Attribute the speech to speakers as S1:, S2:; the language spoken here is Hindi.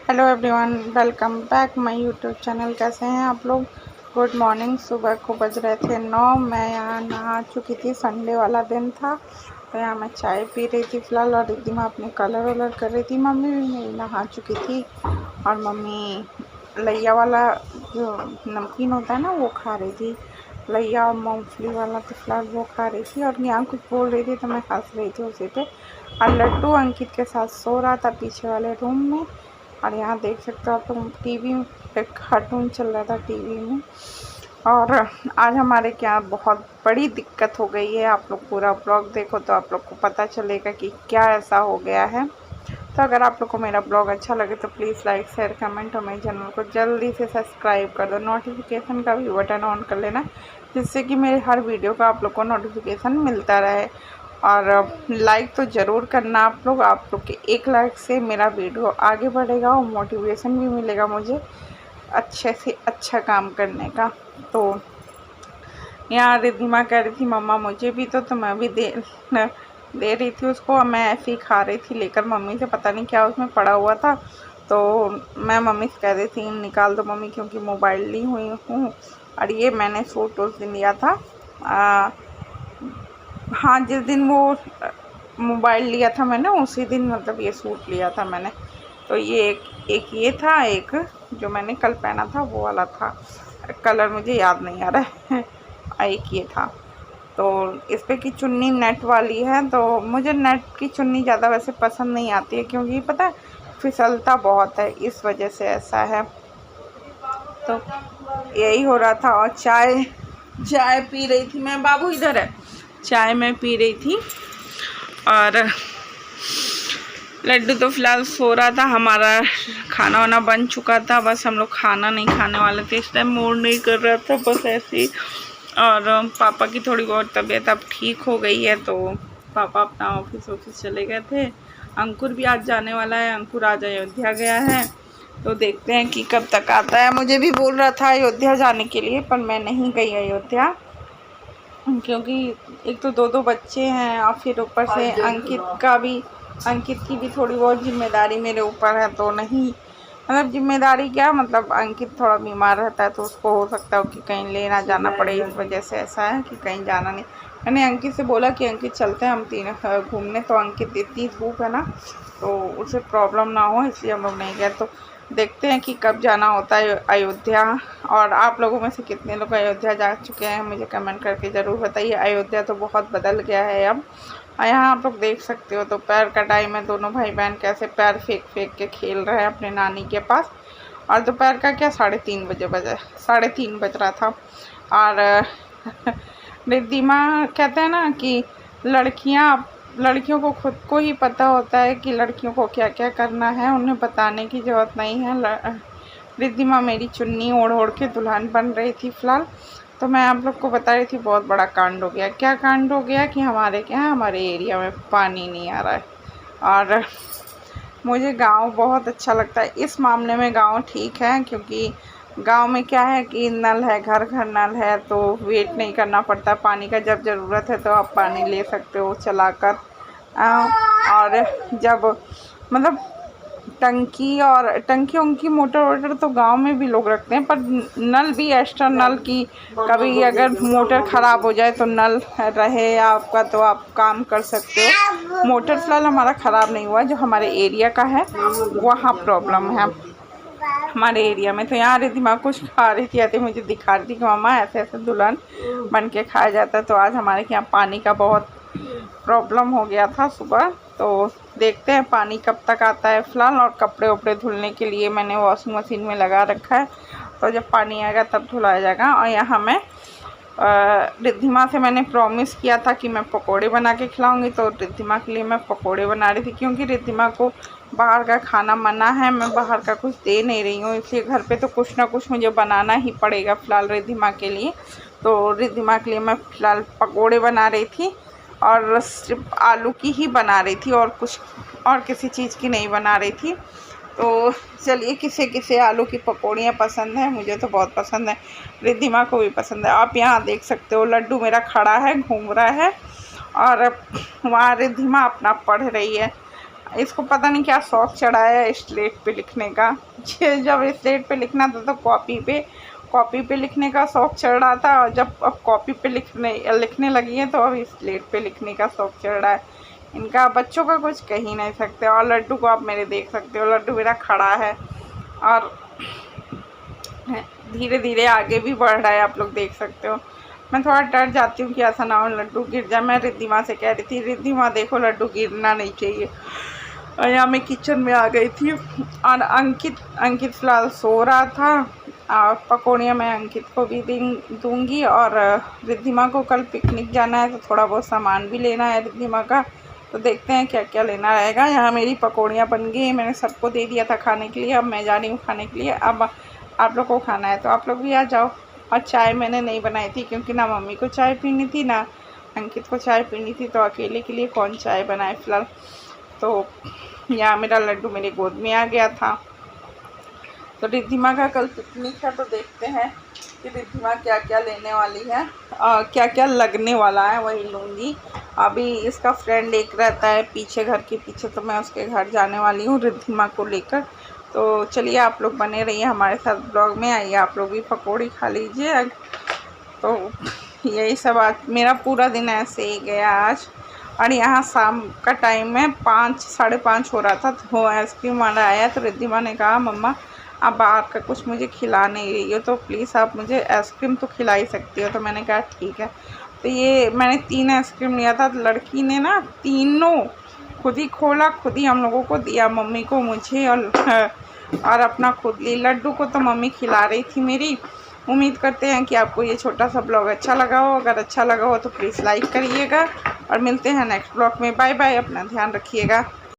S1: Hello everyone, welcome back my YouTube channel. कैसे हैं आप लोग? Good morning. सुबह को बज रहे थे 9। मैं यहाँ नहा चुकी थी, संडे वाला दिन था। तो यहाँ मैं चाय पी रही थी फ़िलहाल, और दीदी माँ अपने कलर वलर कर रही थी। मम्मी भी मेरी नहा चुकी थी, और मम्मी लैया वाला जो नमकीन होता है ना, वो खा रही थी। लैया और मूँगफली वाला, तो फ़िलहाल वो खा रही थी। और यहाँ कुछ बोल रही थी तो मैं हंस रही थी उसी पे। और लड्डू अंकित के साथ सो रहा था पीछे वाले रूम में। और यहाँ देख सकते हो आप लोग, टीवी पे कार्टून चल रहा था टीवी में। और आज हमारे क्या बहुत बड़ी दिक्कत हो गई है। आप लोग पूरा ब्लॉग देखो तो आप लोग को पता चलेगा कि क्या ऐसा हो गया है। तो अगर आप लोग को मेरा ब्लॉग अच्छा लगे तो प्लीज़ लाइक शेयर कमेंट, और मेरे चैनल को जल्दी से सब्सक्राइब कर दो। नोटिफिकेशन का भी बटन ऑन कर लेना, जिससे कि मेरे हर वीडियो का आप लोग को नोटिफिकेशन मिलता रहे। और लाइक तो ज़रूर करना आप लोग के एक लाइक से मेरा वीडियो आगे बढ़ेगा और मोटिवेशन भी मिलेगा मुझे अच्छे से अच्छा काम करने का। तो यहाँ रिद्धिमा कह रही थी मम्मा मुझे भी तो मैं भी दे रही थी उसको। और मैं ऐसे ही खा रही थी लेकर मम्मी से, पता नहीं क्या उसमें पड़ा हुआ था। तो मैं मम्मी से कह रही थी निकाल दो मम्मी, क्योंकि मोबाइल ली हुई हूँ। और ये मैंने सूट उस दिन लिया था, हाँ जिस दिन वो मोबाइल लिया था मैंने, उसी दिन मतलब ये सूट लिया था मैंने। तो ये एक ये था, एक जो मैंने कल पहना था वो वाला था। कलर मुझे याद नहीं आ रहा है। एक ये था। तो इस पे की चुन्नी नेट वाली है। तो मुझे नेट की चुन्नी ज़्यादा वैसे पसंद नहीं आती है, क्योंकि पता है फिसलता बहुत है, इस वजह से ऐसा है। तो यही हो रहा था। और चाय पी रही थी मैं। बाबू इधर है। चाय मैं पी रही थी, और लड्डू तो फिलहाल सो रहा था। हमारा खाना वाना बन चुका था, बस हम लोग खाना नहीं खाने वाले थे इस टाइम। मूड नहीं कर रहा था, बस ऐसे ही। और पापा की थोड़ी बहुत तबीयत अब ठीक हो गई है, तो पापा अपना ऑफिस चले गए थे। अंकुर भी आज जाने वाला है। अंकुर आज अयोध्या गया है, तो देखते हैं कि कब तक आता है। मुझे भी बोल रहा था अयोध्या जाने के लिए, पर मैं नहीं गई अयोध्या, क्योंकि एक तो दो बच्चे हैं, और फिर ऊपर से अंकित की भी थोड़ी बहुत जिम्मेदारी मेरे ऊपर है। तो नहीं, मतलब जिम्मेदारी क्या, मतलब अंकित थोड़ा बीमार रहता है, तो उसको हो सकता है कि कहीं लेना जाना पड़े। इस वजह से ऐसा है कि कहीं जाना नहीं। मैंने अंकित से बोला कि अंकित चलते हैं हम तीन घूमने, तो अंकित इतनी धूप है ना, तो उसे प्रॉब्लम ना हो, इसलिए हम लोग नहीं गए। तो देखते हैं कि कब जाना होता है अयोध्या। और आप लोगों में से कितने लोग अयोध्या जा चुके हैं मुझे कमेंट करके ज़रूर बताइए। अयोध्या तो बहुत बदल गया है अब। और यहाँ आप लोग देख सकते हो, तो पैर का टाइम है। दोनों भाई बहन कैसे पैर फेंक के खेल रहे हैं अपने नानी के पास। और दोपहर का क्या 3:30 बज रहा था। और रिद्धिमा कहते हैं ना कि लड़कियों को खुद को ही पता होता है कि लड़कियों को क्या क्या करना है, उन्हें बताने की ज़रूरत नहीं है। रिद्धिमा मेरी चुन्नी ओढ़ ओढ़ के दुल्हन बन रही थी फ़िलहाल। तो मैं आप लोग को बता रही थी बहुत बड़ा कांड हो गया। क्या कांड हो गया कि हमारे एरिया में पानी नहीं आ रहा है। और मुझे गांव बहुत अच्छा लगता है। इस मामले में गांव ठीक है, क्योंकि गांव में क्या है कि नल है, घर घर नल है, तो वेट नहीं करना पड़ता पानी का। जब ज़रूरत है तो आप पानी ले सकते हो चलाकर। और जब मतलब टंकी उनकी मोटर तो गांव में भी लोग रखते हैं, पर नल भी एक्स्ट्रा नल की कभी अगर मोटर ख़राब हो जाए तो नल रहे आपका, तो आप काम कर सकते हो। मोटर फिलहाल हमारा ख़राब नहीं हुआ, जो हमारे एरिया का है वहाँ प्रॉब्लम है हमारे एरिया में। तो यहाँ रिद्धिमा कुछ खा रही थी, आती मुझे दिखा रही थी कि मम्मा ऐसे ऐसे दुल्हन बन के खाया जाता है। तो आज हमारे यहाँ पानी का बहुत प्रॉब्लम हो गया था सुबह। तो देखते हैं पानी कब तक आता है फ़िलहाल। और कपड़े वपड़े धुलने के लिए मैंने वॉशिंग मशीन में लगा रखा है, तो जब पानी आएगा तब धुलाया जाएगा। और यहाँ मैं रिद्धिमा से मैंने प्रॉमिस किया था कि मैं पकोड़े बना के खिलाऊंगी, तो रिद्धिमा के लिए मैं पकोड़े बना रही थी, क्योंकि रिद्धिमा को बाहर का खाना मना है। मैं बाहर का कुछ दे नहीं रही हूँ, इसलिए घर पे तो कुछ ना कुछ मुझे बनाना ही पड़ेगा फ़िलहाल रिद्धिमा के लिए। तो रिद्धिमा के लिए मैं फ़िलहाल पकोड़े बना रही थी, और सिर्फ आलू की ही बना रही थी, और किसी चीज़ की नहीं बना रही थी। तो चलिए, किसे किसे आलू की पकौड़ियाँ पसंद है, मुझे तो बहुत पसंद है, रिद्धिमा को भी पसंद है। आप यहाँ देख सकते हो लड्डू मेरा खड़ा है, घूम रहा है, और वहाँ रिद्धिमा अपना पढ़ रही है। इसको पता नहीं क्या शौक चढ़ा है स्लेट पे लिखने का। जब स्लेट पे लिखना था तो कॉपी पे लिखने का शौक चढ़ रहा था, और जब अब कॉपी पे लिखने लगी है तो अब स्लेट पे लिखने का शौक चढ़ रहा है इनका। बच्चों का कुछ कह ही नहीं सकते। और लड्डू को आप मेरे देख सकते हो, लड्डू मेरा खड़ा है और धीरे धीरे आगे भी बढ़ रहा है, आप लोग देख सकते हो। मैं थोड़ा डर जाती हूँ कि ऐसा ना हो लड्डू गिर जाए। मैं रिद्धिमा से कह रही थी, रिद्धिमा देखो लड्डू गिरना नहीं चाहिए। और यहाँ मैं किचन में आ गई थी और अंकित फ़िलहाल सो रहा था। और पकौड़ियाँ मैं अंकित को भी दूँगी। और रिद्धिमा को कल पिकनिक जाना है तो थोड़ा बहुत सामान भी लेना है रिद्धिमा का, तो देखते हैं क्या क्या लेना रहेगा। यहाँ मेरी पकौड़ियाँ बन गई, मैंने सबको दे दिया था खाने के लिए। अब मैं जा रही हूँ खाने के लिए। अब आप लोग को खाना है तो आप लोग भी आ जाओ। और चाय मैंने नहीं बनाई थी क्योंकि ना मम्मी को चाय पीनी थी ना अंकित को चाय पीनी थी, तो अकेले के लिए कौन चाय बनाए फ़िलहाल। तो यहाँ मेरा लड्डू मेरे गोद में आ गया था। तो रिद्धिमा का कल पिकनिक है, तो देखते हैं कि रिद्धिमा क्या क्या लेने वाली है, क्या क्या लगने वाला है वही लूँगी। अभी इसका फ्रेंड एक रहता है पीछे, घर के पीछे, तो मैं उसके घर जाने वाली हूँ रिद्धिमा को लेकर। तो चलिए आप लोग बने रहिए हमारे साथ ब्लॉग में। आइए आप लोग भी पकौड़ी खा लीजिए। तो यही सब आज मेरा पूरा दिन ऐसे ही गया आज। और यहाँ शाम का टाइम है, 5-5:30 हो रहा था, तो आइसक्रीम वाला आया। तो रिद्धिमा ने कहा मम्मा आप बाहर का कुछ मुझे खिला नहीं रही हो, तो प्लीज़ आप मुझे आइसक्रीम तो खिला ही सकती हो। तो मैंने कहा ठीक है। तो ये मैंने 3 आइसक्रीम लिया था। लड़की ने ना तीनों खुद ही खोला, खुद ही हम लोगों को दिया, मम्मी को, मुझे और अपना खुद ली। लड्डू को तो मम्मी खिला रही थी मेरी। उम्मीद करते हैं कि आपको ये छोटा सा ब्लॉग अच्छा लगा हो। अगर अच्छा लगा हो तो प्लीज़ लाइक करिएगा और मिलते हैं नेक्स्ट ब्लॉग में। बाय बाय, अपना ध्यान रखिएगा।